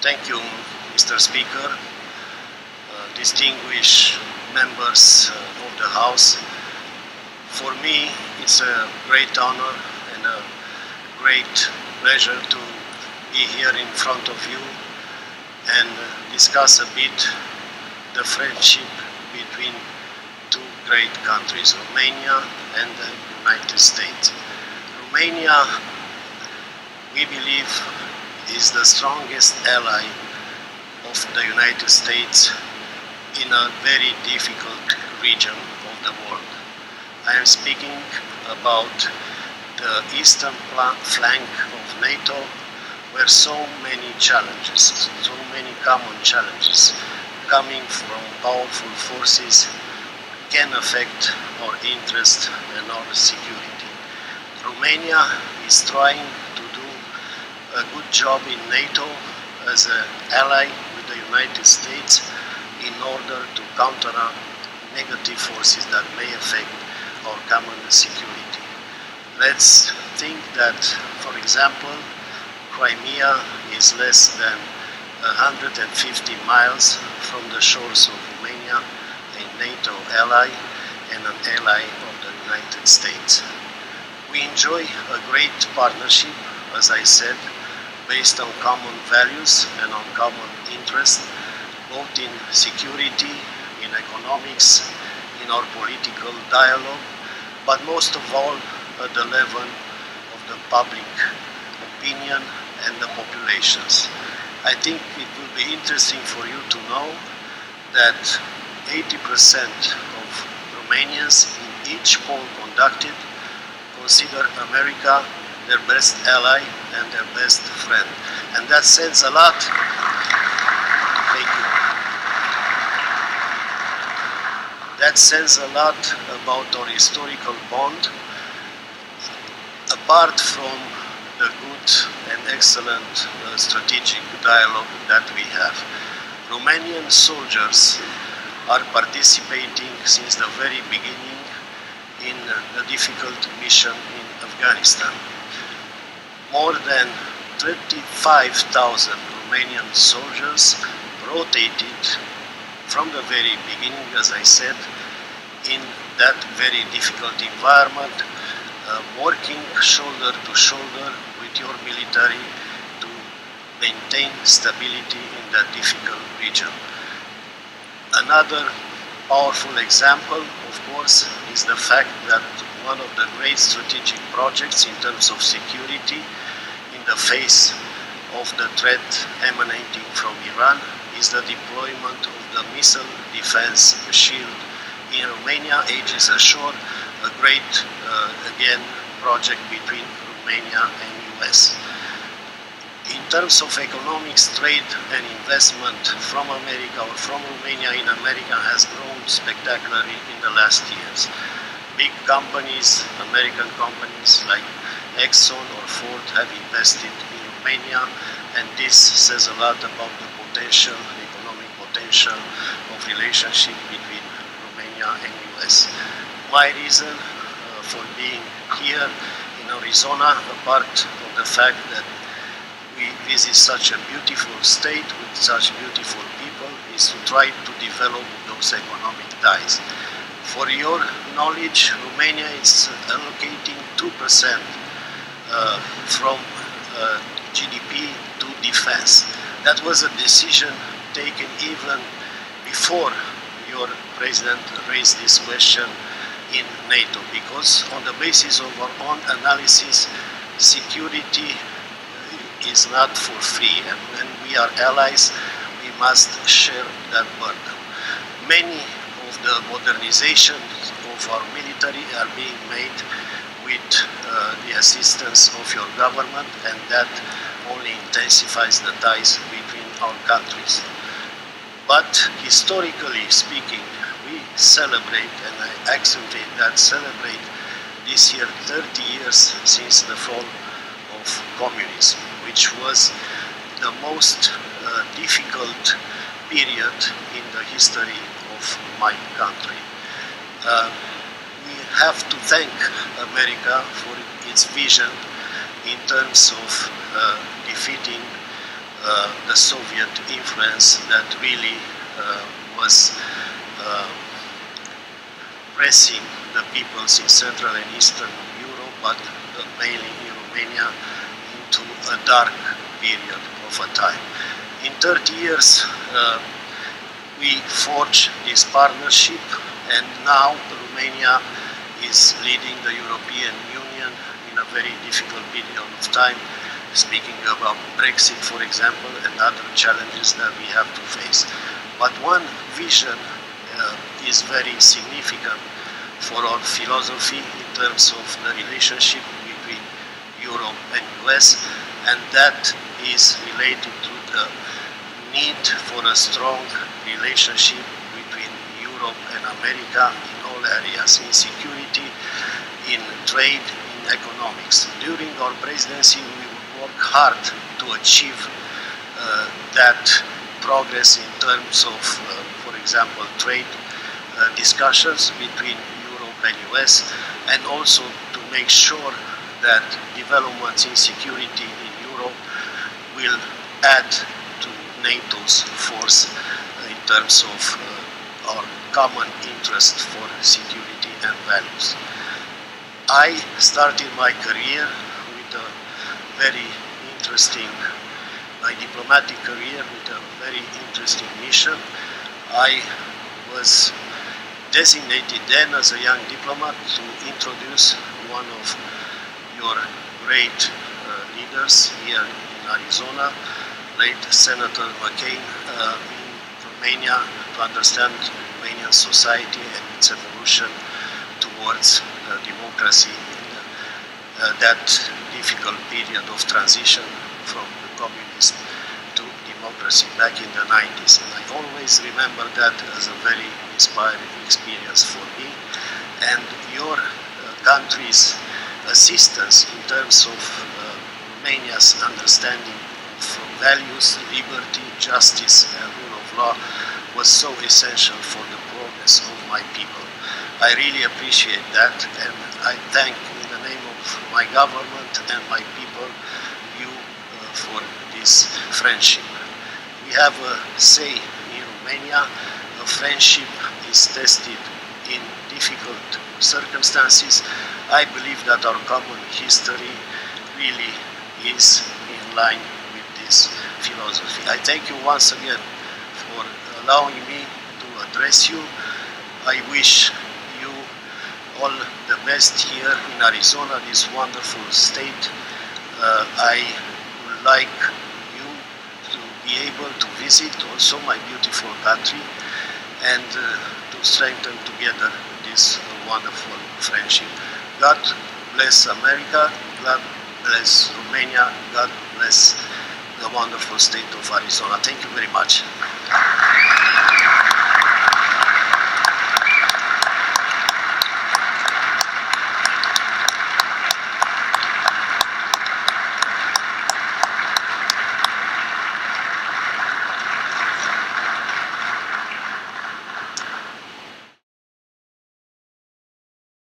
Thank you, Mr. Speaker, distinguished members of the House. For me, it's a great honor and a great pleasure to be here in front of you and discuss a bit the friendship between two great countries, Romania and the United States. Romania, we believe, is the strongest ally of the United States in a very difficult region of the world. I am speaking about the eastern flank of NATO, where so many challenges, so many common challenges coming from powerful forces can affect our interest and our security. Romania is trying to do a good job in NATO as an ally with the United States in order to counter negative forces that may affect our common security. Let's think that, for example, Crimea is less than 150 miles from the shores of Romania, a NATO ally and an ally of the United States. We enjoy a great partnership, as I said, based on common values and on common interests, both in security, in economics, in our political dialogue, but most of all at the level of the public opinion and the populations. I think it will be interesting for you to know that 80% of Romanians in each poll conducted consider America their best ally and their best friend. And that says a lot. Thank you. That says a lot about our historical bond, apart from the good and excellent strategic dialogue that we have. Romanian soldiers are participating since the very beginning in the difficult mission in Afghanistan. More than 35,000 Romanian soldiers rotated from the very beginning, as I said, in that very difficult environment, working shoulder to shoulder with your military to maintain stability in that difficult region. Another powerful example, of course, is the fact that one of the great strategic projects in terms of security in the face of the threat emanating from Iran is the deployment of the missile defense shield in Romania, Aegis Ashore, a great, again, project between Romania and US. In terms of economics, trade and investment from America or from Romania in America has grown spectacularly in the last years. Big companies, American companies like Exxon or Ford have invested in Romania, and this says a lot about the potential, economic potential of relationship between Romania and US. My reason for being here in Arizona, apart from the fact that we visit such a beautiful state with such beautiful people, is to try to develop those economic ties. For your knowledge, Romania is allocating 2% from GDP to defense. That was a decision taken even before your president raised this question in NATO, because on the basis of our own analysis, security is not for free, and when we are allies, we must share that burden. Many of the modernizations of our military are being made with the assistance of your government, and that only intensifies the ties between our countries. But historically speaking, we celebrate, and I accentuate that, celebrate this year 30 years since the fall of communism, which was the most difficult period in the history of my country. We have to thank America for its vision in terms of defeating the Soviet influence that really was pressing the peoples in Central and Eastern Europe, but mainly in Romania, into a dark period of a time. In 30 years, we forged this partnership, and now Romania is leading the European Union in a very difficult period of time, speaking about Brexit, for example, and other challenges that we have to face. But one vision is very significant for our philosophy in terms of the relationship between Europe and US, and that is related to the need for a strong relationship between Europe and America in all areas, in security, in trade, in economics. During our presidency, we will work hard to achieve that progress in terms of, for example, trade discussions between Europe and US, and also to make sure that developments in security in Europe will add to NATO's force in terms of our common interest for security and values. I started my career with a very interesting, my diplomatic career with a very interesting mission. I was designated then as a young diplomat to introduce one of your great leaders here in Arizona, late Senator McCain, in Romania, to understand Romanian society and its evolution towards democracy in that difficult period of transition from the communist to democracy back in the 90s. And I always remember that as a very inspiring experience for me, and your country's assistance in terms of Romania's understanding of values, liberty, justice and rule of law was so essential for the progress of my people. I really appreciate that, and I thank in the name of my government and my people you for this friendship. We have a say in Romania. A friendship is tested in difficult circumstances. I believe that our common history really is in line with this philosophy. I thank you once again for allowing me to address you. I wish you all the best here in Arizona, this wonderful state. I would like you to be able to visit also my beautiful country and to strengthen together this wonderful friendship. God bless America, God bless Romania, God bless the wonderful state of Arizona. Thank you very much.